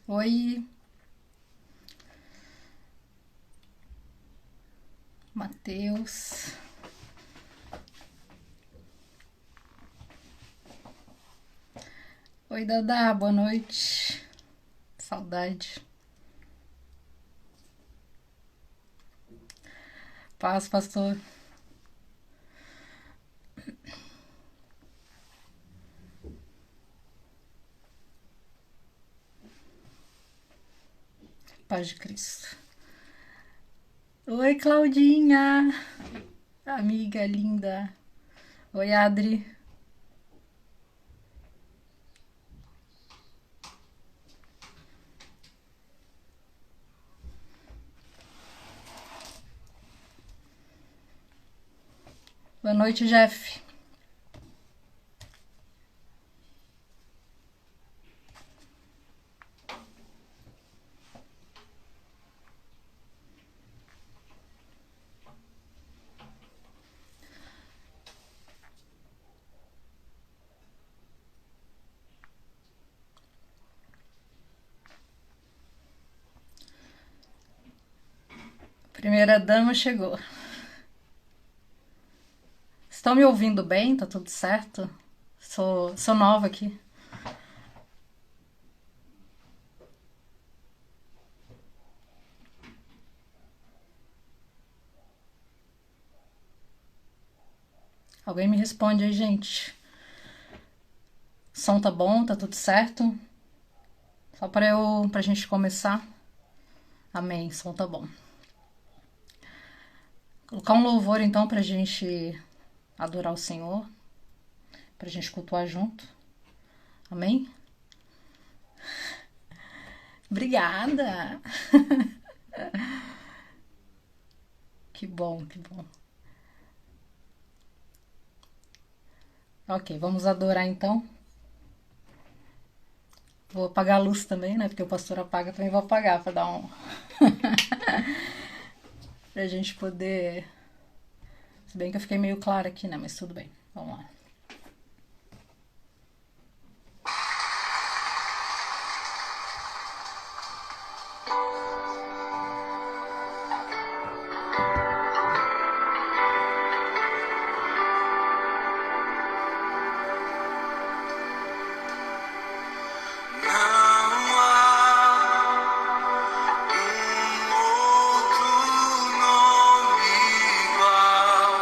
Oi, Matheus. Oi, Dadá, boa noite. Saudade. Paz, pastor. Paz de Cristo. Oi, Claudinha. Amiga linda. Oi, Adri. Boa noite, Jeff. Primeira dama chegou. Estão me ouvindo bem? Tá tudo certo? Sou nova aqui. Alguém me responde aí, gente. Som tá bom? Tá tudo certo? Só pra gente começar. Amém, som tá bom. Colocar um louvor então pra gente adorar o Senhor, pra gente cultuar junto. Amém? Obrigada! Que bom, que bom. Ok, vamos adorar então. Vou apagar a luz também, né? Porque o pastor apaga, também vou apagar pra dar um. Pra gente poder. Se bem que eu fiquei meio claro aqui, né? Mas tudo bem. Vamos lá. Não há outro nome igual.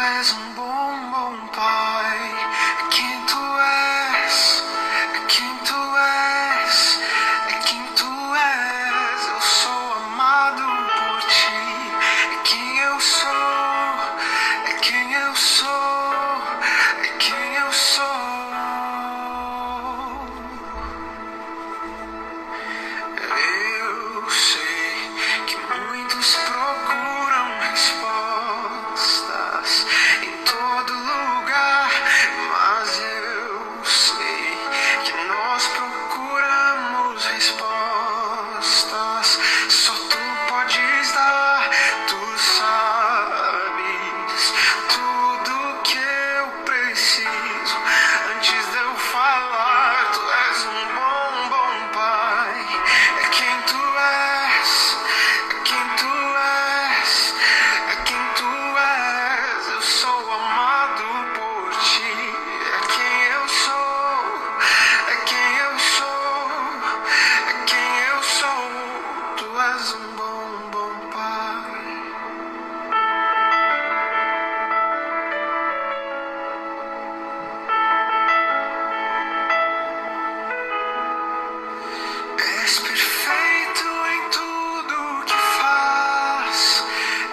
és bom, bom Pai. É quem tu és, é quem tu és, é quem tu és. Eu sou amado por ti. É quem eu sou, é quem eu sou, é quem eu sou. Eu sei que muitos procuram respostas em todo lugar, mas eu sei que nós procuramos respostas. Só tu podes dar, tu sabes tudo que eu preciso. Antes de eu falar, tu és bom, bom Pai. É quem tu és, é quem tu és, é quem tu és. Eu sou amado por ti. É quem eu sou, é quem eu sou, é quem eu sou. Tu és bom, bom Pai. És perfeito em tudo que faz.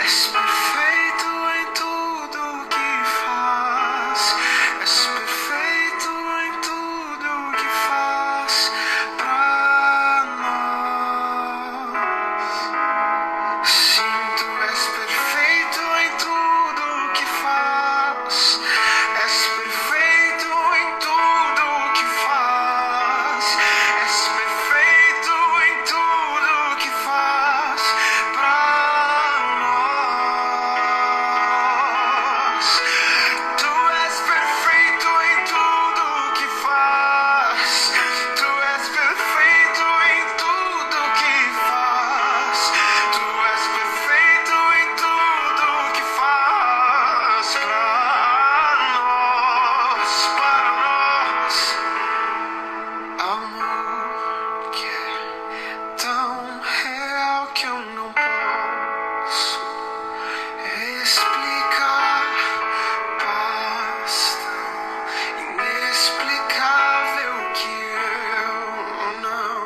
És perfeito em tudo que faz. És perfeito em tudo que faz pra nós. Sim, tu és perfeito em tudo que faz. És perfeito em tudo que faz. És perfeito em tudo que faz pra nós. Tu és perfeito em tudo que faz. Tu és perfeito em tudo que faz. Tu és perfeito em tudo que faz pra nós, para nós. Amor que é tão real que eu não posso explicar. Paz tão inexplicável que eu não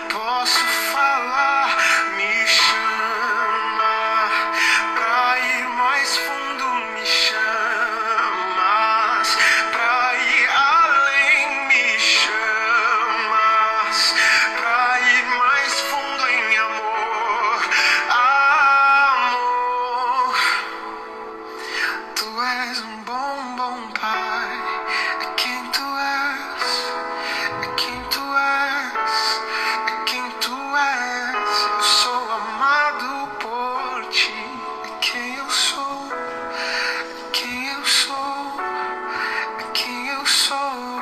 posso falar. Me chama pra ir mais fundo, me chamas pra ir além, me chamas pra ir mais fundo em amor, amor. Tu és bom, bom Pai. É quem tu és, é quem tu és, é quem tu és. Eu sou amado por ti. É quem eu sou, é quem eu sou, é quem eu sou.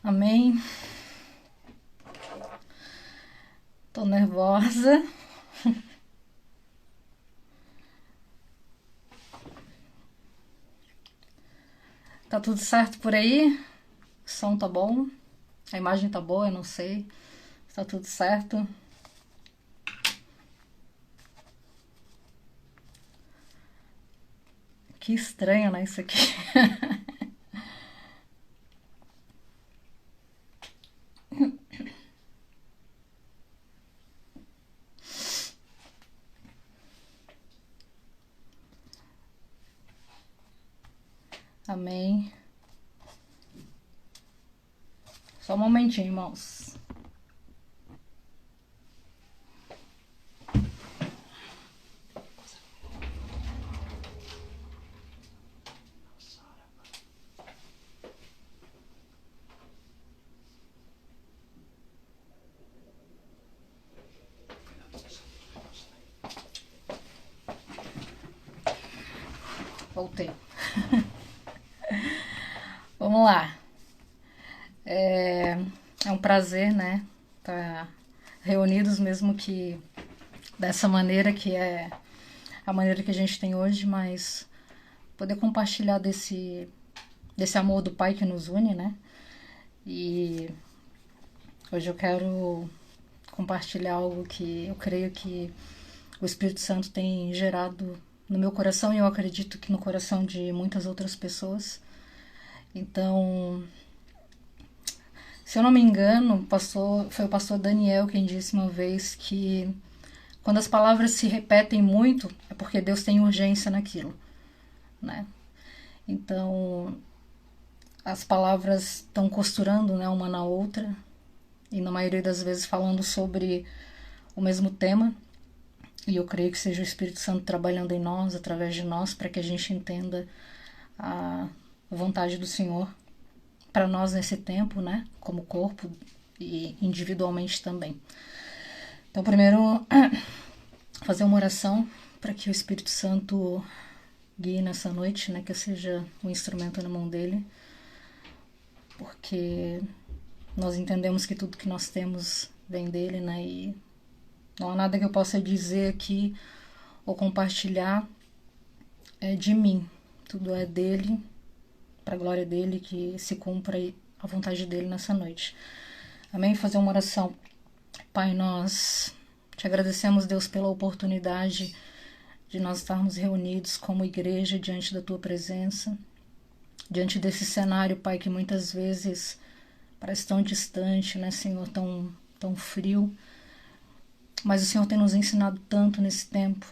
Amém. Tô nervosa. Tá tudo certo por aí? O som tá bom? A imagem tá boa? Eu não sei. Tá tudo certo? Que estranho, né, isso aqui. Amém. Só um momentinho, irmãos. Voltei. Vamos lá. É um prazer, né? Estar reunidos, mesmo que dessa maneira que é a maneira que a gente tem hoje, mas poder compartilhar desse amor do Pai que nos une, né? E hoje eu quero compartilhar algo que eu creio que o Espírito Santo tem gerado no meu coração e eu acredito que no coração de muitas outras pessoas. Então, se eu não me engano, foi o pastor Daniel quem disse uma vez que quando as palavras se repetem muito é porque Deus tem urgência naquilo, né? Então, as palavras estão costurando, né, uma na outra e na maioria das vezes falando sobre o mesmo tema. E eu creio que seja o Espírito Santo trabalhando em nós, através de nós, para que a gente entenda a vontade do Senhor para nós nesse tempo, né? Como corpo e individualmente também. Então, primeiro, fazer uma oração para que o Espírito Santo guie nessa noite, né? Que eu seja um instrumento na mão dele, porque nós entendemos que tudo que nós temos vem dele, né? E não há nada que eu possa dizer aqui ou compartilhar de mim. Tudo é dele, para a glória dele, que se cumpra a vontade dele nessa noite. Amém? Fazer uma oração. Pai, nós te agradecemos, Deus, pela oportunidade de nós estarmos reunidos como igreja diante da tua presença, diante desse cenário, Pai, que muitas vezes parece tão distante, né, Senhor, tão frio. Mas o Senhor tem nos ensinado tanto nesse tempo.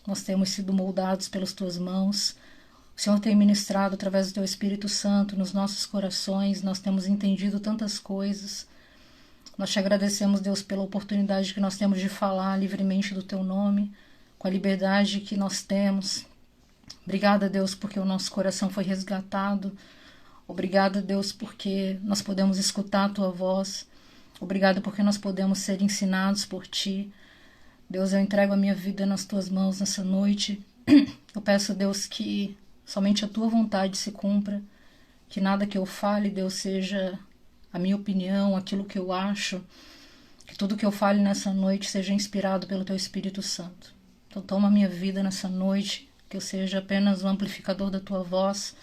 Nós temos sido moldados pelas tuas mãos. O Senhor tem ministrado através do teu Espírito Santo nos nossos corações. Nós temos entendido tantas coisas. Nós te agradecemos, Deus, pela oportunidade que nós temos de falar livremente do teu nome, com a liberdade que nós temos. Obrigada, Deus, porque o nosso coração foi resgatado. Obrigada, Deus, porque nós podemos escutar a tua voz. Obrigado porque nós podemos ser ensinados por ti. Deus, eu entrego a minha vida nas tuas mãos nessa noite. Eu peço, Deus, que somente a tua vontade se cumpra, que nada que eu fale, Deus, seja a minha opinião, aquilo que eu acho, que tudo que eu fale nessa noite seja inspirado pelo teu Espírito Santo. Então toma a minha vida nessa noite, que eu seja apenas um amplificador da tua voz,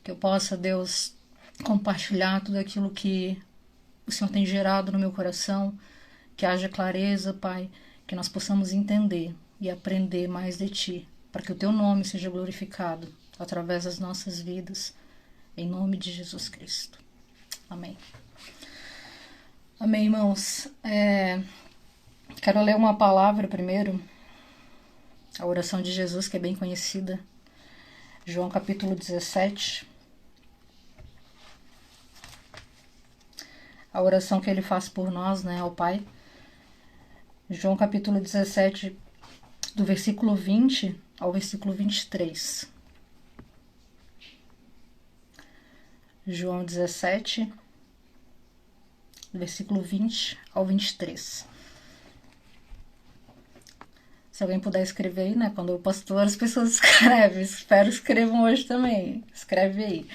que eu possa, Deus, compartilhar tudo aquilo que o Senhor tem gerado no meu coração, que haja clareza, Pai, que nós possamos entender e aprender mais de Ti, para que o Teu nome seja glorificado através das nossas vidas, em nome de Jesus Cristo. Amém. Amém, irmãos. Quero ler uma palavra primeiro, a oração de Jesus, que é bem conhecida, João capítulo 17, a oração que ele faz por nós, né, ao Pai. João capítulo 17, do versículo 20 ao versículo 23. João 17, do versículo 20 ao 23. Se alguém puder escrever aí, né, quando eu pastor as pessoas escrevem, espero que escrevam hoje também, escreve aí.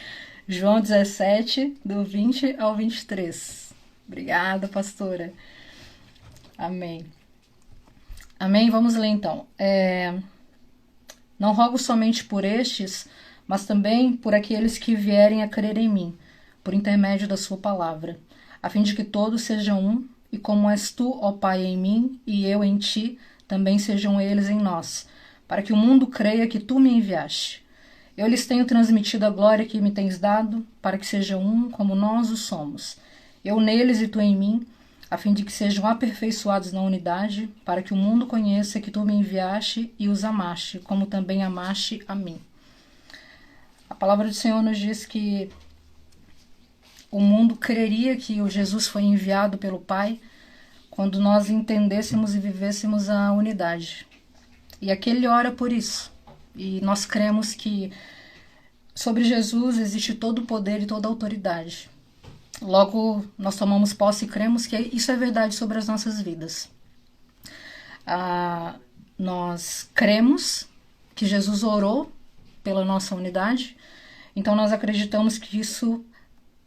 João 17, do 20 ao 23. Obrigada, pastora. Amém. Amém? Vamos ler então. Não rogo somente por estes, mas também por aqueles que vierem a crer em mim, por intermédio da sua palavra, a fim de que todos sejam um, e como és tu, ó Pai, em mim, e eu em ti, também sejam eles em nós, para que o mundo creia que tu me enviaste. Eu lhes tenho transmitido a glória que me tens dado, para que sejam um como nós o somos. Eu neles e tu em mim, a fim de que sejam aperfeiçoados na unidade, para que o mundo conheça que tu me enviaste e os amaste, como também amaste a mim. A palavra do Senhor nos diz que o mundo creria que o Jesus foi enviado pelo Pai quando nós entendêssemos e vivêssemos a unidade. E aqui ele ora por isso. E nós cremos que sobre Jesus existe todo o poder e toda a autoridade. Logo, nós tomamos posse e cremos que isso é verdade sobre as nossas vidas. Nós cremos que Jesus orou pela nossa unidade, então nós acreditamos que isso,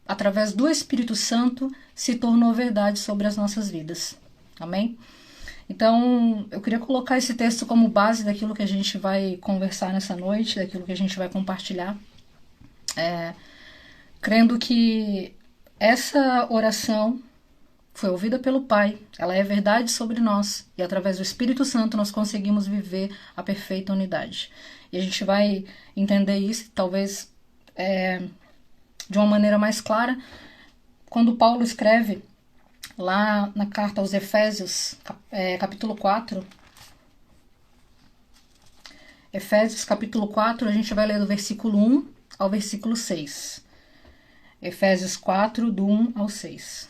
através do Espírito Santo, se tornou verdade sobre as nossas vidas. Amém? Então, eu queria colocar esse texto como base daquilo que a gente vai conversar nessa noite, daquilo que a gente vai compartilhar, crendo que essa oração foi ouvida pelo Pai, ela é verdade sobre nós, e através do Espírito Santo nós conseguimos viver a perfeita unidade. E a gente vai entender isso, talvez de uma maneira mais clara, quando Paulo escreve lá na carta aos Efésios, capítulo 4. Efésios, capítulo 4, a gente vai ler do versículo 1 ao versículo 6. Efésios 4, do 1 ao 6.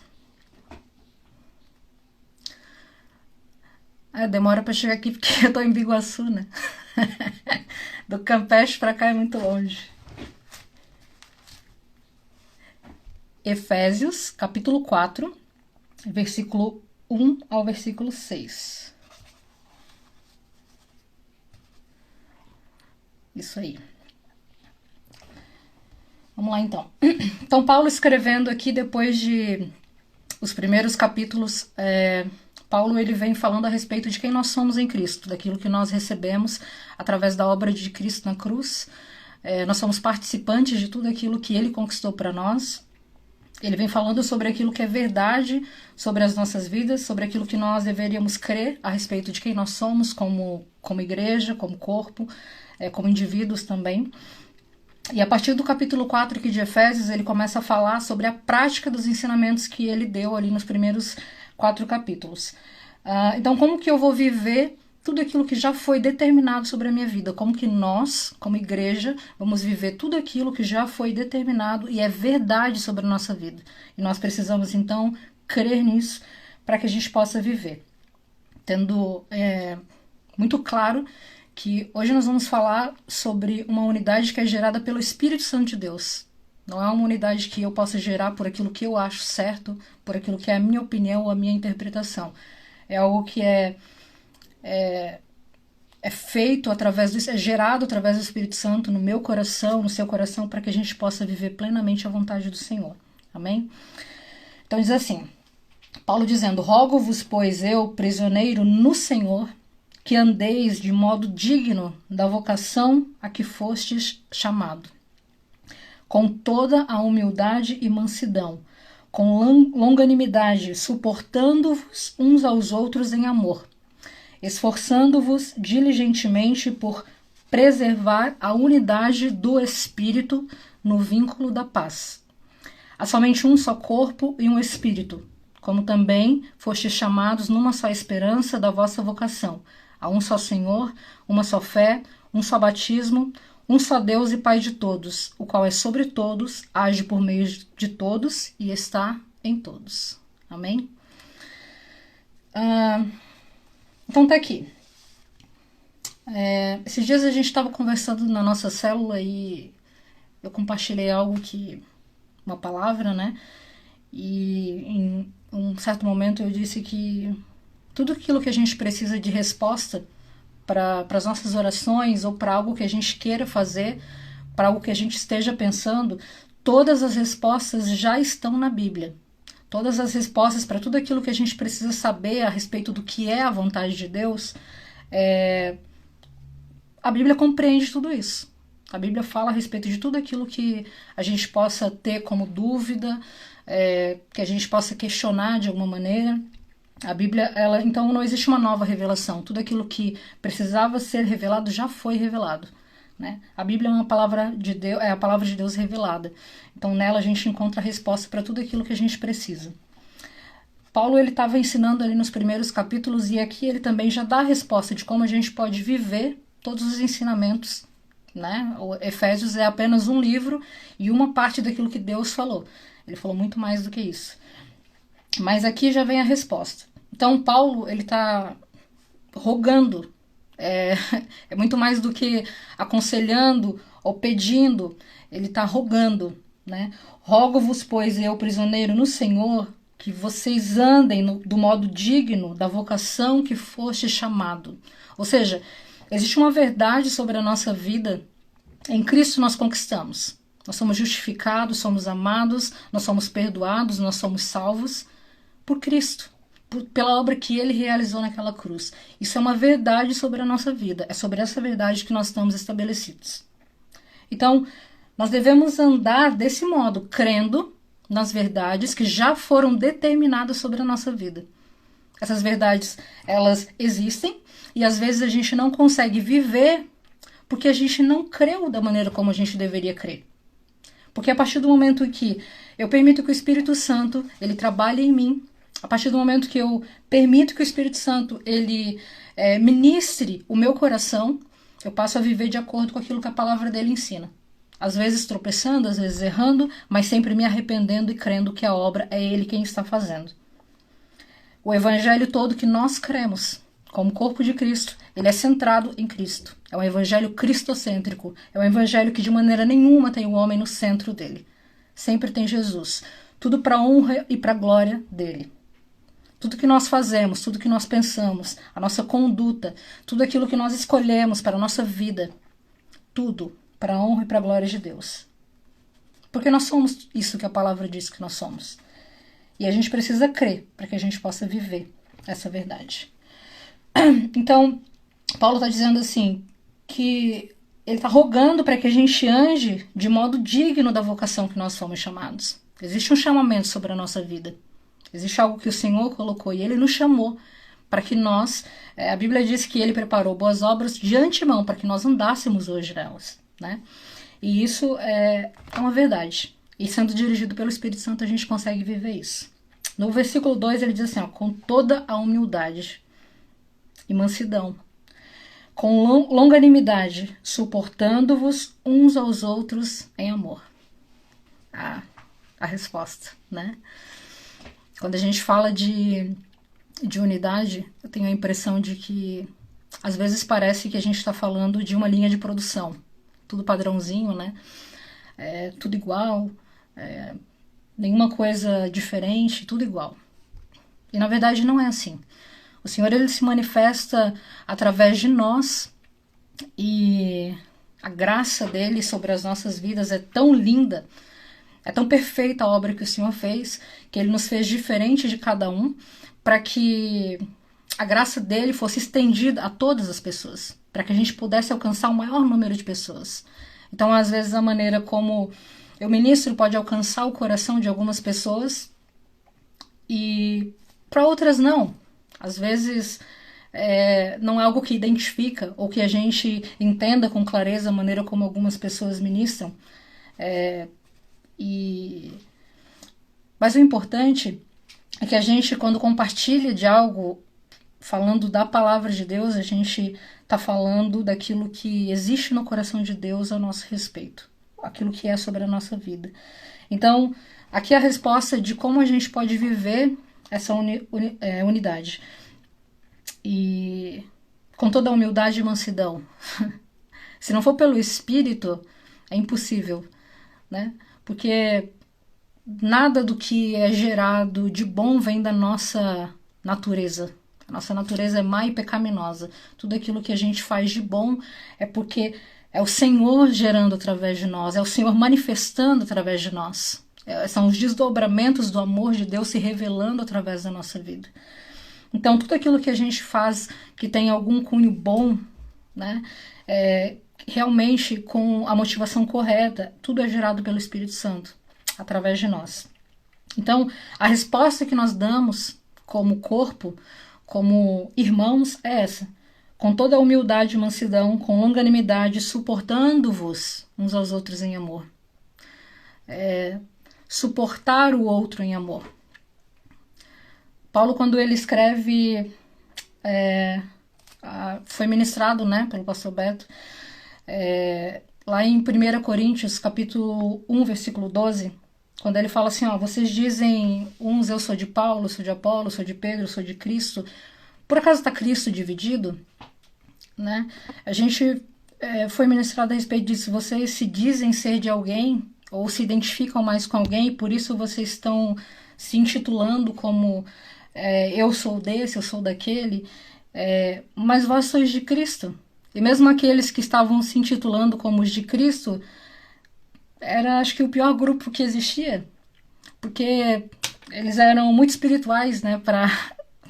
Demora para chegar aqui porque eu tô em Biguaçu, né? Do Campeche para cá é muito longe. Efésios, capítulo 4, versículo 1 ao versículo 6. Isso aí. Vamos lá, então. Então, Paulo escrevendo aqui, depois de os primeiros capítulos, Paulo ele vem falando a respeito de quem nós somos em Cristo, daquilo que nós recebemos através da obra de Cristo na cruz. Nós somos participantes de tudo aquilo que ele conquistou para nós. Ele vem falando sobre aquilo que é verdade sobre as nossas vidas, sobre aquilo que nós deveríamos crer a respeito de quem nós somos como igreja, como corpo, como indivíduos também. E a partir do capítulo 4 aqui de Efésios, ele começa a falar sobre a prática dos ensinamentos que ele deu ali nos primeiros 4 capítulos. Então, como que eu vou viver tudo aquilo que já foi determinado sobre a minha vida? Como que nós, como igreja, vamos viver tudo aquilo que já foi determinado e é verdade sobre a nossa vida? E nós precisamos, então, crer nisso para que a gente possa viver. Tendo muito claro que hoje nós vamos falar sobre uma unidade que é gerada pelo Espírito Santo de Deus. Não é uma unidade que eu possa gerar por aquilo que eu acho certo, por aquilo que é a minha opinião ou a minha interpretação. É algo que é feito através disso, é gerado através do Espírito Santo no meu coração, no seu coração, para que a gente possa viver plenamente a vontade do Senhor. Amém? Então diz assim, Paulo dizendo: rogo-vos, pois eu, prisioneiro no Senhor, que andeis de modo digno da vocação a que fostes chamado, com toda a humildade e mansidão, com longanimidade, suportando-vos uns aos outros em amor, esforçando-vos diligentemente por preservar a unidade do Espírito no vínculo da paz. Há somente um só corpo e um Espírito, como também fostes chamados numa só esperança da vossa vocação. Há um só Senhor, uma só fé, um só batismo, um só Deus e Pai de todos, o qual é sobre todos, age por meio de todos e está em todos. Amém? Então tá aqui. Esses dias a gente estava conversando na nossa célula e eu compartilhei uma palavra, né? E em um certo momento eu disse que tudo aquilo que a gente precisa de resposta para as nossas orações ou para algo que a gente queira fazer, para algo que a gente esteja pensando, todas as respostas já estão na Bíblia. Todas as respostas para tudo aquilo que a gente precisa saber a respeito do que é a vontade de Deus, a Bíblia compreende tudo isso. A Bíblia fala a respeito de tudo aquilo que a gente possa ter como dúvida, que a gente possa questionar de alguma maneira. A Bíblia, então não existe uma nova revelação. Tudo aquilo que precisava ser revelado já foi revelado, né? A Bíblia é uma palavra de Deus, é a palavra de Deus revelada. Então nela a gente encontra a resposta para tudo aquilo que a gente precisa. Paulo ele estava ensinando ali nos primeiros capítulos e aqui ele também já dá a resposta de como a gente pode viver todos os ensinamentos, né? O Efésios é apenas um livro e uma parte daquilo que Deus falou. Ele falou muito mais do que isso. Mas aqui já vem a resposta. Então Paulo ele está rogando, é muito mais do que aconselhando ou pedindo, ele está rogando, né? Rogo-vos, pois eu, prisioneiro no Senhor, que vocês andem do modo digno da vocação que foste chamado. Ou seja, existe uma verdade sobre a nossa vida. Em Cristo nós conquistamos. Nós somos justificados, somos amados, nós somos perdoados, nós somos salvos por Cristo. pela obra que ele realizou naquela cruz. Isso é uma verdade sobre a nossa vida. É sobre essa verdade que nós estamos estabelecidos. Então, nós devemos andar desse modo, crendo nas verdades que já foram determinadas sobre a nossa vida. Essas verdades, elas existem e às vezes a gente não consegue viver porque a gente não creu da maneira como a gente deveria crer. Porque a partir do momento que eu permito que o Espírito Santo ele trabalhe em mim, a partir do momento que eu permito que o Espírito Santo ele ministre o meu coração, eu passo a viver de acordo com aquilo que a palavra dele ensina. Às vezes tropeçando, às vezes errando, mas sempre me arrependendo e crendo que a obra é ele quem está fazendo. O evangelho todo que nós cremos, como corpo de Cristo, ele é centrado em Cristo. É um evangelho cristocêntrico. É um evangelho que de maneira nenhuma tem o homem no centro dele. Sempre tem Jesus. Tudo para a honra e para a glória dele. Tudo que nós fazemos, tudo que nós pensamos, a nossa conduta, tudo aquilo que nós escolhemos para a nossa vida, tudo para a honra e para a glória de Deus. Porque nós somos isso que a palavra diz que nós somos. E a gente precisa crer para que a gente possa viver essa verdade. Então, Paulo está dizendo assim, que ele está rogando para que a gente ande de modo digno da vocação que nós fomos chamados. Existe um chamamento sobre a nossa vida. Existe algo que o Senhor colocou e ele nos chamou para que nós, a Bíblia diz que ele preparou boas obras de antemão para que nós andássemos hoje nelas, né? E isso é uma verdade. E sendo dirigido pelo Espírito Santo a gente consegue viver isso. No versículo 2 ele diz assim, com toda a humildade e mansidão, com longanimidade, suportando-vos uns aos outros em amor. A resposta, né? Quando a gente fala de unidade, eu tenho a impressão de que às vezes parece que a gente está falando de uma linha de produção. Tudo padrãozinho, né? Tudo igual, nenhuma coisa diferente, tudo igual. E na verdade não é assim. O Senhor ele se manifesta através de nós e a graça dele sobre as nossas vidas é tão linda, é tão perfeita a obra que o Senhor fez, que ele nos fez diferente de cada um, para que a graça dele fosse estendida a todas as pessoas, para que a gente pudesse alcançar o maior número de pessoas. Então, às vezes, a maneira como eu ministro pode alcançar o coração de algumas pessoas e para outras não. Às vezes, não é algo que identifica ou que a gente entenda com clareza a maneira como algumas pessoas ministram. Mas o importante é que a gente, quando compartilha de algo, falando da palavra de Deus, a gente está falando daquilo que existe no coração de Deus a nosso respeito, aquilo que é sobre a nossa vida. Então, aqui é a resposta de como a gente pode viver essa unidade. E com toda a humildade e mansidão. Se não for pelo Espírito, é impossível, né? Porque nada do que é gerado de bom vem da nossa natureza. A nossa natureza é má e pecaminosa. Tudo aquilo que a gente faz de bom é porque é o Senhor gerando através de nós, é o Senhor manifestando através de nós. São os desdobramentos do amor de Deus se revelando através da nossa vida. Então, tudo aquilo que a gente faz que tem algum cunho bom, né, realmente com a motivação correta, tudo é gerado pelo Espírito Santo, através de nós. Então, a resposta que nós damos como corpo, como irmãos, é essa. Com toda a humildade e mansidão, com longanimidade, suportando-vos uns aos outros em amor. Suportar o outro em amor. Paulo, quando ele escreve, foi ministrado, né, pelo pastor Beto, lá em 1 Coríntios, capítulo 1, versículo 12, quando ele fala assim, vocês dizem uns, eu sou de Paulo, sou de Apolo, sou de Pedro, sou de Cristo. Por acaso está Cristo dividido? Né? A gente foi ministrado a respeito disso. Vocês se dizem ser de alguém ou se identificam mais com alguém e por isso vocês estão se intitulando como eu sou desse, eu sou daquele, mas vós sois de Cristo. E mesmo aqueles que estavam se intitulando como os de Cristo, era acho que o pior grupo que existia, porque eles eram muito espirituais, né, para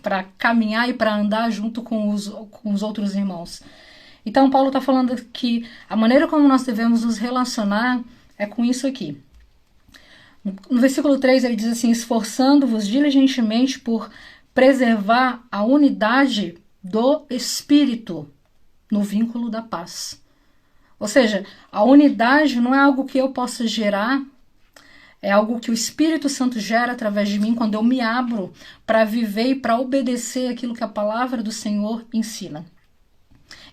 para caminhar e para andar junto com os outros irmãos. Então Paulo está falando que a maneira como nós devemos nos relacionar é com isso aqui. No versículo 3 ele diz assim: esforçando-vos diligentemente por preservar a unidade do Espírito no vínculo da paz. Ou seja, a unidade não é algo que eu possa gerar, é algo que o Espírito Santo gera através de mim quando eu me abro para viver e para obedecer aquilo que a palavra do Senhor ensina.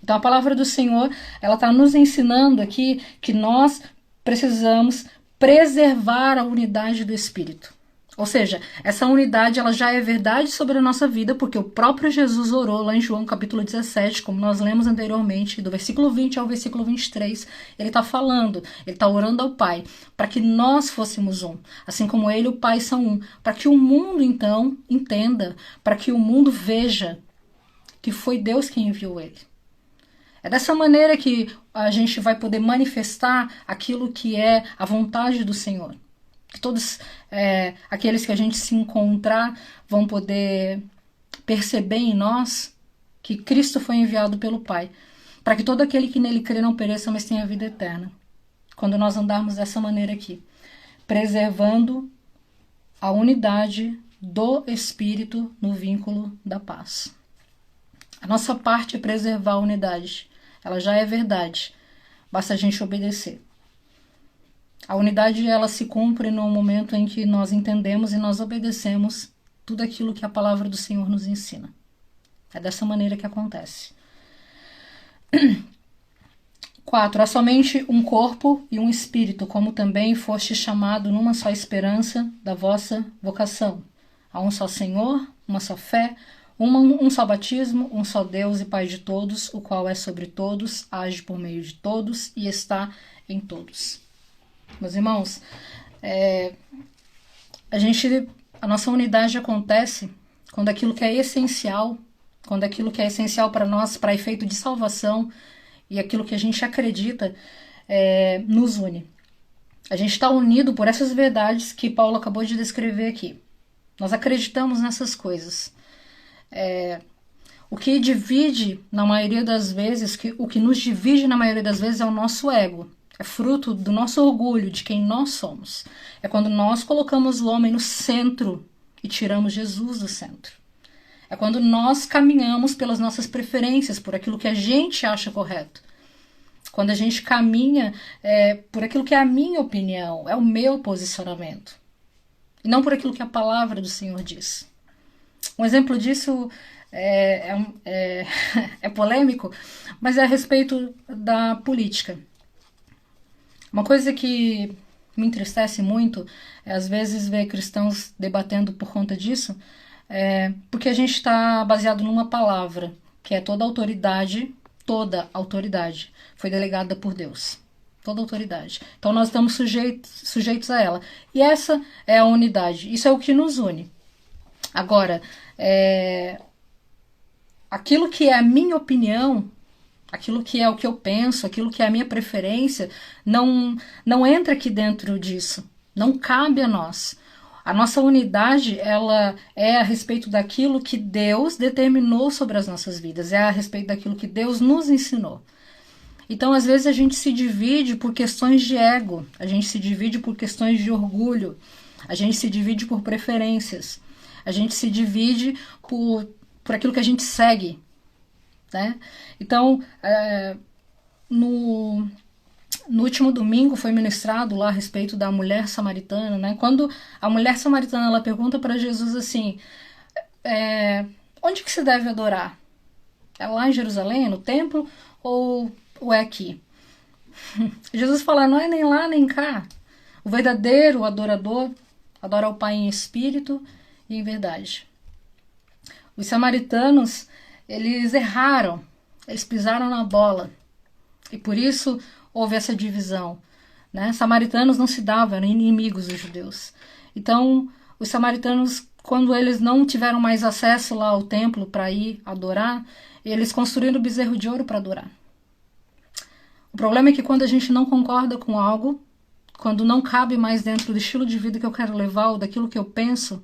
Então a palavra do Senhor, ela está nos ensinando aqui que nós precisamos preservar a unidade do Espírito. Ou seja, essa unidade ela já é verdade sobre a nossa vida, porque o próprio Jesus orou lá em João capítulo 17, como nós lemos anteriormente, do versículo 20 ao versículo 23, ele está falando, ele está orando ao Pai, para que nós fôssemos um, assim como ele e o Pai são um, para que o mundo então entenda, para que o mundo veja que foi Deus quem enviou ele. É dessa maneira que a gente vai poder manifestar aquilo que é a vontade do Senhor. Que todos aqueles que a gente se encontrar vão poder perceber em nós que Cristo foi enviado pelo Pai, para que todo aquele que nele crê não pereça, mas tenha vida eterna. Quando nós andarmos dessa maneira aqui, preservando a unidade do Espírito no vínculo da paz. A nossa parte é preservar a unidade. Ela já é verdade. Basta a gente obedecer. A unidade ela se cumpre no momento em que nós entendemos e nós obedecemos tudo aquilo que a palavra do Senhor nos ensina. É dessa maneira que acontece. 4. Há somente um corpo e um espírito, como também foste chamado numa só esperança da vossa vocação. Há um só Senhor, uma só fé, um só batismo, um só Deus e Pai de todos, o qual é sobre todos, age por meio de todos e está em todos. Meus irmãos, a nossa unidade acontece quando aquilo que é essencial, para nós, para efeito de salvação, e aquilo que a gente acredita, nos une. A gente está unido por essas verdades que Paulo acabou de descrever aqui. Nós acreditamos nessas coisas. O que divide, na maioria das vezes, o que nos divide na maioria das vezes é o nosso ego. É fruto do nosso orgulho, de quem nós somos. É quando nós colocamos o homem no centro e tiramos Jesus do centro. É quando nós caminhamos pelas nossas preferências, por aquilo que a gente acha correto. Quando a gente caminha por aquilo que é a minha opinião, é o meu posicionamento. E não por aquilo que a palavra do Senhor diz. Um exemplo disso é polêmico, mas é a respeito da política. Uma coisa que me entristece muito é, às vezes, ver cristãos debatendo por conta disso, porque a gente está baseado numa palavra, que é toda autoridade foi delegada por Deus. Toda autoridade. Então nós estamos sujeitos a ela. E essa é a unidade. Isso é o que nos une. Agora, aquilo que é a minha opinião, aquilo que é o que eu penso, aquilo que é a minha preferência, não entra aqui dentro disso. Não cabe a nós. A nossa unidade, ela é a respeito daquilo que Deus determinou sobre as nossas vidas. É a respeito daquilo que Deus nos ensinou. Então, às vezes, a gente se divide por questões de ego. A gente se divide por questões de orgulho. A gente se divide por preferências. A gente se divide por aquilo que a gente segue. Né? Então, no último domingo foi ministrado lá a respeito da mulher samaritana, né? Quando a mulher samaritana ela pergunta para Jesus assim, onde que se deve adorar? É lá em Jerusalém, no templo, ou é aqui? Jesus fala, não é nem lá nem cá. O verdadeiro adorador adora o Pai em espírito e em verdade. Os samaritanos, eles erraram, eles pisaram na bola. E por isso houve essa divisão. Né? Samaritanos não se davam, eram inimigos dos judeus. Então, os samaritanos, quando eles não tiveram mais acesso lá ao templo para ir adorar, eles construíram o bezerro de ouro para adorar. O problema é que quando a gente não concorda com algo, quando não cabe mais dentro do estilo de vida que eu quero levar ou daquilo que eu penso,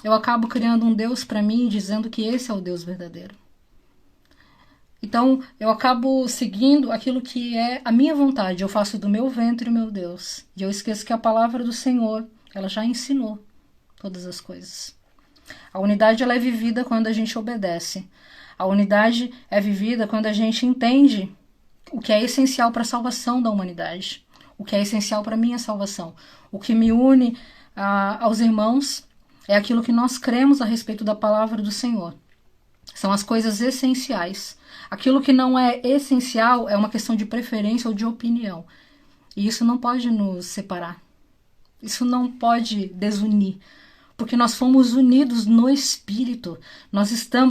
eu acabo criando um Deus para mim, dizendo que esse é o Deus verdadeiro. Então, eu acabo seguindo aquilo que é a minha vontade. Eu faço do meu ventre o meu Deus. E eu esqueço que a palavra do Senhor, ela já ensinou todas as coisas. A unidade ela é vivida quando a gente obedece. A unidade é vivida quando a gente entende o que é essencial para a salvação da humanidade. O que é essencial para a minha salvação. O que me une aos irmãos é aquilo que nós cremos a respeito da palavra do Senhor. São as coisas essenciais. Aquilo que não é essencial é uma questão de preferência ou de opinião. E isso não pode nos separar. Isso não pode desunir. Porque nós fomos unidos no Espírito.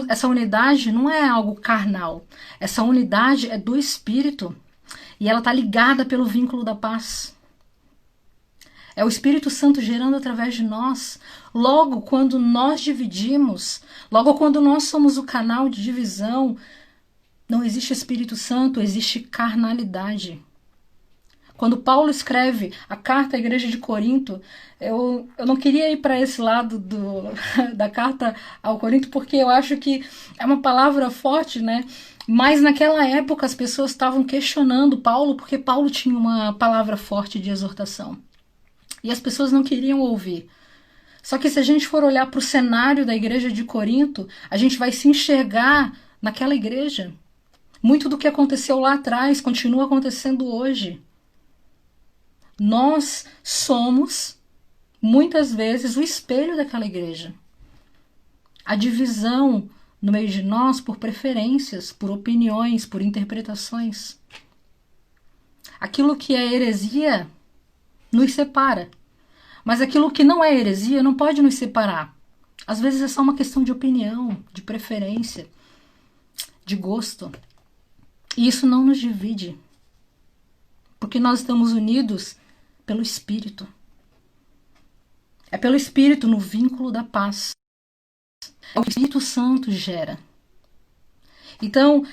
Essa unidade não é algo carnal. Essa unidade é do Espírito. E ela está ligada pelo vínculo da paz. É o Espírito Santo gerando através de nós. Logo, quando nós dividimos, logo quando nós somos o canal de divisão, não existe Espírito Santo, existe carnalidade. Quando Paulo escreve a carta à igreja de Corinto, eu não queria ir para esse lado da carta ao Corinto, porque eu acho que é uma palavra forte, né? Mas naquela época as pessoas estavam questionando Paulo, porque Paulo tinha uma palavra forte de exortação. E as pessoas não queriam ouvir. Só que se a gente for olhar para o cenário da igreja de Corinto, a gente vai se enxergar naquela igreja. Muito do que aconteceu lá atrás continua acontecendo hoje. Nós somos, muitas vezes, o espelho daquela igreja. A divisão no meio de nós por preferências, por opiniões, por interpretações. Aquilo que é heresia nos separa. Mas aquilo que não é heresia não pode nos separar. Às vezes é só uma questão de opinião, de preferência, de gosto. E isso não nos divide. Porque nós estamos unidos pelo Espírito. É pelo Espírito no vínculo da paz. É o que o Espírito Santo gera. Então,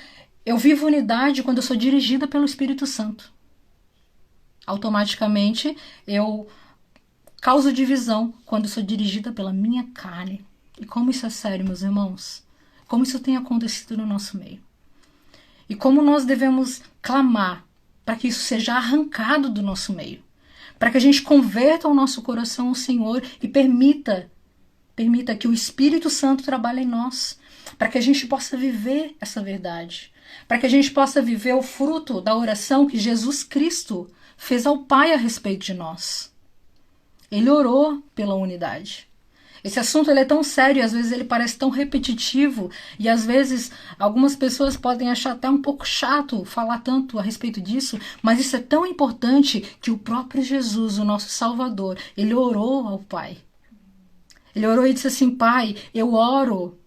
eu vivo unidade quando eu sou dirigida pelo Espírito Santo. Automaticamente, eu causo divisão quando eu sou dirigida pela minha carne. E como isso é sério, meus irmãos? Como isso tem acontecido no nosso meio? E como nós devemos clamar para que isso seja arrancado do nosso meio. Para que a gente converta o nosso coração ao Senhor e permita que o Espírito Santo trabalhe em nós. Para que a gente possa viver essa verdade. Para que a gente possa viver o fruto da oração que Jesus Cristo fez ao Pai a respeito de nós. Ele orou pela unidade. Esse assunto ele é tão sério, às vezes ele parece tão repetitivo, e às vezes algumas pessoas podem achar até um pouco chato falar tanto a respeito disso, mas isso é tão importante que o próprio Jesus, o nosso Salvador, ele orou ao Pai. Ele orou e disse assim: Pai, eu oro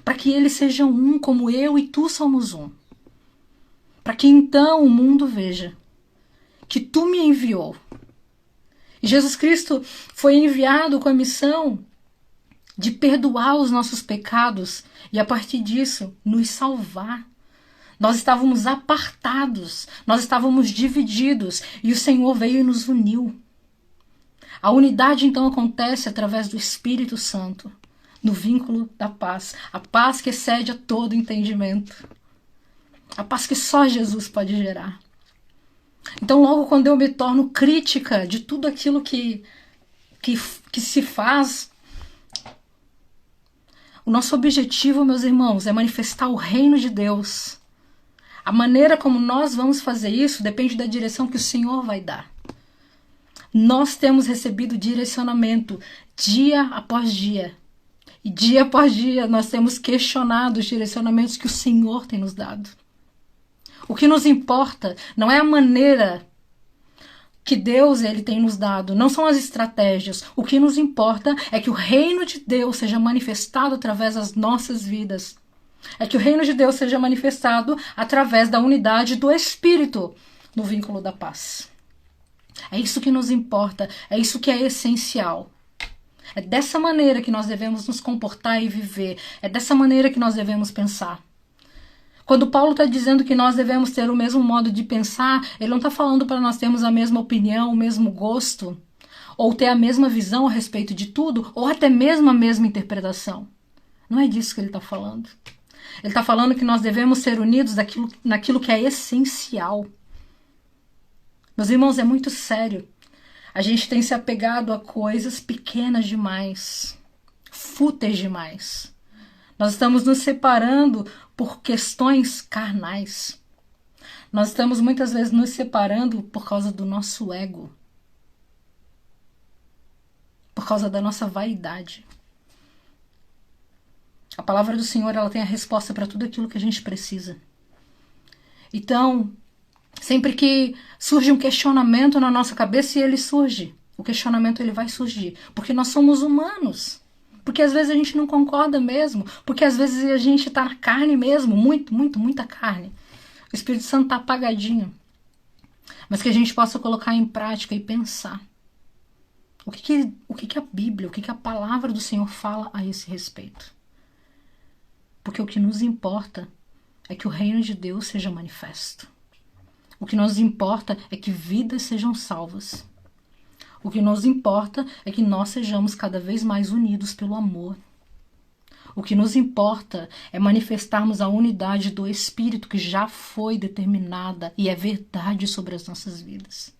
para que eles sejam um como eu e tu somos um. Para que então o mundo veja que tu me enviou. E Jesus Cristo foi enviado com a missão de perdoar os nossos pecados e, a partir disso, nos salvar. Nós estávamos apartados, nós estávamos divididos e o Senhor veio e nos uniu. A unidade, então, acontece através do Espírito Santo, no vínculo da paz. A paz que excede a todo entendimento. A paz que só Jesus pode gerar. Então, logo quando eu me torno crítica de tudo aquilo que se faz, o nosso objetivo, meus irmãos, é manifestar o reino de Deus. A maneira como nós vamos fazer isso depende da direção que o Senhor vai dar. Nós temos recebido direcionamento dia após dia. E dia após dia nós temos questionado os direcionamentos que o Senhor tem nos dado. O que nos importa não é a maneira que Deus ele tem nos dado, não são as estratégias. O que nos importa é que o reino de Deus seja manifestado através das nossas vidas. É que o reino de Deus seja manifestado através da unidade do Espírito no vínculo da paz. É isso que nos importa, é isso que é essencial. É dessa maneira que nós devemos nos comportar e viver, é dessa maneira que nós devemos pensar. Quando Paulo está dizendo que nós devemos ter o mesmo modo de pensar, ele não está falando para nós termos a mesma opinião, o mesmo gosto, ou ter a mesma visão a respeito de tudo, ou até mesmo a mesma interpretação. Não é disso que ele está falando. Ele está falando que nós devemos ser unidos naquilo que é essencial. Meus irmãos, é muito sério. A gente tem se apegado a coisas pequenas demais, fúteis demais. Nós estamos nos separando por questões carnais. Nós estamos muitas vezes nos separando por causa do nosso ego, por causa da nossa vaidade. A palavra do Senhor, ela tem a resposta para tudo aquilo que a gente precisa. Então, sempre que surge um questionamento na nossa cabeça, e ele surge, o questionamento ele vai surgir, porque nós somos humanos. Porque às vezes a gente não concorda mesmo, porque às vezes a gente está na carne mesmo, muita carne. O Espírito Santo está apagadinho. Mas que a gente possa colocar em prática e pensar. O que a Bíblia, o que a palavra do Senhor fala a esse respeito? Porque o que nos importa é que o reino de Deus seja manifesto. O que nos importa é que vidas sejam salvas. O que nos importa é que nós sejamos cada vez mais unidos pelo amor. O que nos importa é manifestarmos a unidade do Espírito que já foi determinada e é verdade sobre as nossas vidas.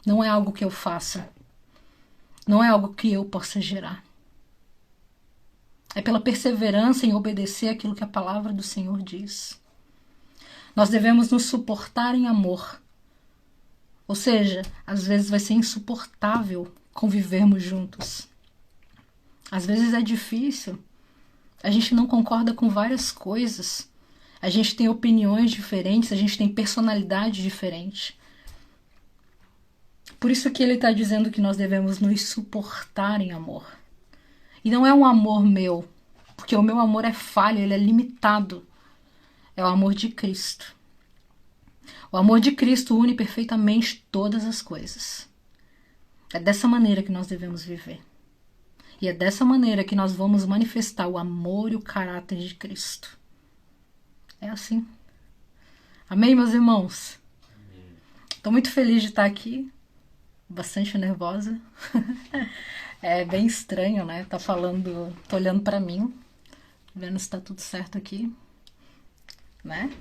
Não é algo que eu faça. Não é algo que eu possa gerar. É pela perseverança em obedecer aquilo que a palavra do Senhor diz. Nós devemos nos suportar em amor. Ou seja, às vezes vai ser insuportável convivermos juntos. Às vezes é difícil. A gente não concorda com várias coisas. A gente tem opiniões diferentes, a gente tem personalidade diferente. Por isso que ele está dizendo que nós devemos nos suportar em amor. E não é um amor meu, porque o meu amor é falho, ele é limitado. É o amor de Cristo. O amor de Cristo une perfeitamente todas as coisas. É dessa maneira que nós devemos viver. E é dessa maneira que nós vamos manifestar o amor e o caráter de Cristo. É assim. Amém, meus irmãos? Estou muito feliz de estar aqui. Bastante nervosa. É bem estranho, né? Tá falando, tô olhando para mim, vendo se tá tudo certo aqui, né?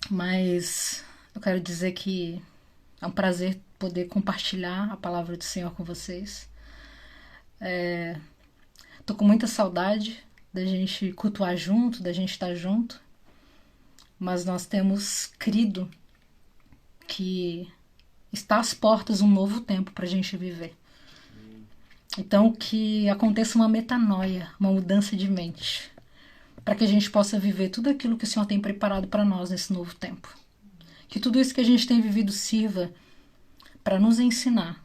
Mas eu quero dizer que é um prazer poder compartilhar a palavra do Senhor com vocês. Tô com muita saudade da gente cultuar junto, da gente estar junto, mas nós temos crido que está às portas um novo tempo para a gente viver. Então que aconteça uma metanoia, uma mudança de mente, para que a gente possa viver tudo aquilo que o Senhor tem preparado para nós nesse novo tempo. Que tudo isso que a gente tem vivido sirva para nos ensinar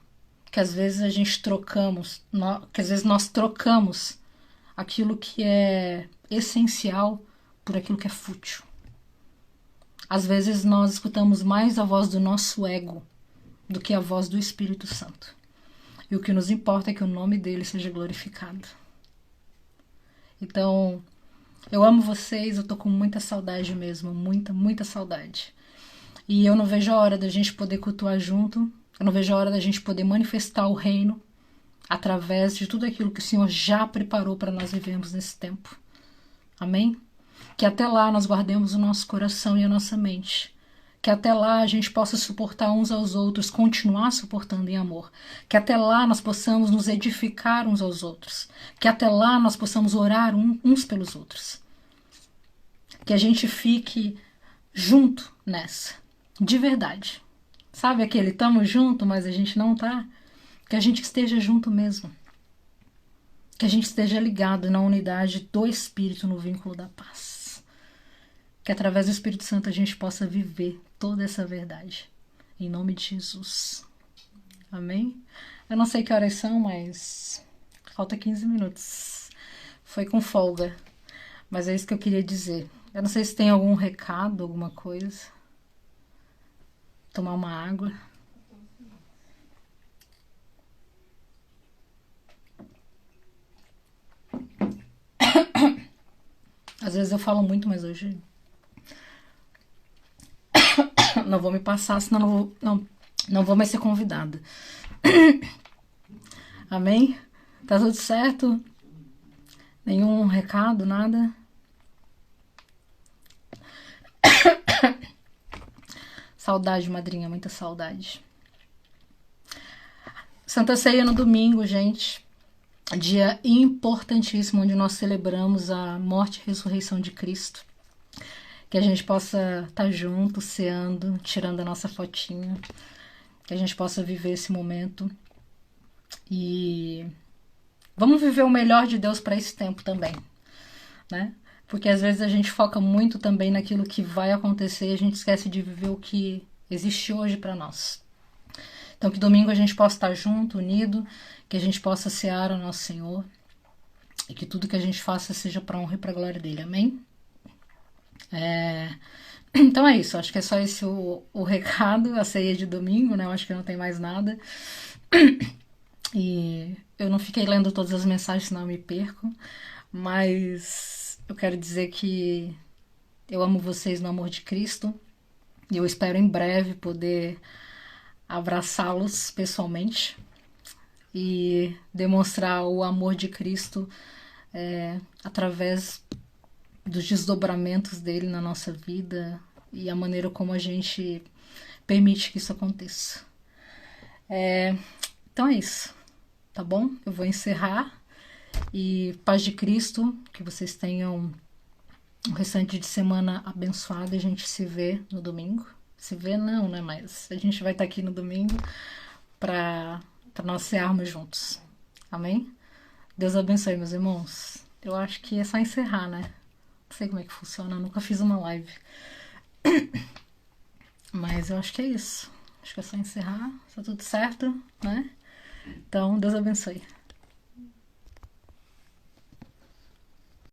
que às vezes a gente que às vezes nós trocamos aquilo que é essencial por aquilo que é fútil. Às vezes nós escutamos mais a voz do nosso ego do que a voz do Espírito Santo. E o que nos importa é que o nome dele seja glorificado. Então, eu amo vocês, eu tô com muita saudade mesmo, muita saudade. E eu não vejo a hora da gente poder cultuar junto, eu não vejo a hora da gente poder manifestar o reino através de tudo aquilo que o Senhor já preparou para nós vivermos nesse tempo. Amém? Que até lá nós guardemos o nosso coração e a nossa mente. Que até lá a gente possa suportar uns aos outros, continuar suportando em amor. Que até lá nós possamos nos edificar uns aos outros. Que até lá nós possamos orar uns pelos outros. Que a gente fique junto nessa, de verdade. Sabe aquele tamo junto, mas a gente não tá? Que a gente esteja junto mesmo. Que a gente esteja ligado na unidade do Espírito, no vínculo da paz. Que através do Espírito Santo a gente possa viver toda essa verdade. Em nome de Jesus. Amém? Eu não sei que horas são, mas falta 15 minutos. Foi com folga. Mas é isso que eu queria dizer. Eu não sei se tem algum recado, alguma coisa. Tomar uma água. Às vezes eu falo muito, mas hoje não vou me passar, senão não vou mais ser convidada. Amém? Tá tudo certo? Nenhum recado, nada? Saudade, madrinha, muita saudade. Santa Ceia no domingo, gente. Dia importantíssimo, onde nós celebramos a morte e ressurreição de Cristo. Que a gente possa estar junto, ceando, tirando a nossa fotinha. Que a gente possa viver esse momento. E vamos viver o melhor de Deus para esse tempo também, né? Porque às vezes a gente foca muito também naquilo que vai acontecer e a gente esquece de viver o que existe hoje para nós. Então que domingo a gente possa estar junto, unido, que a gente possa cear ao nosso Senhor e que tudo que a gente faça seja para a honra e para a glória dele, amém? Então é isso, acho que é só esse o recado, a ceia de domingo, né? Eu acho que não tem mais nada. E eu não fiquei lendo todas as mensagens, senão eu me perco, mas eu quero dizer que eu amo vocês no amor de Cristo e eu espero em breve poder abraçá-los pessoalmente e demonstrar o amor de Cristo através dos desdobramentos dele na nossa vida e a maneira como a gente permite que isso aconteça. Então é isso, tá bom? Eu vou encerrar e paz de Cristo, que vocês tenham um restante de semana abençoado e a gente se vê no domingo. Se vê não, né? Mas a gente vai estar aqui no domingo para nós cearmos juntos. Amém? Deus abençoe, meus irmãos. Eu acho que é só encerrar, né? Não sei como é que funciona, eu nunca fiz uma live. Mas eu acho que é isso. Acho que é só encerrar, tá tudo certo, né? Então, Deus abençoe.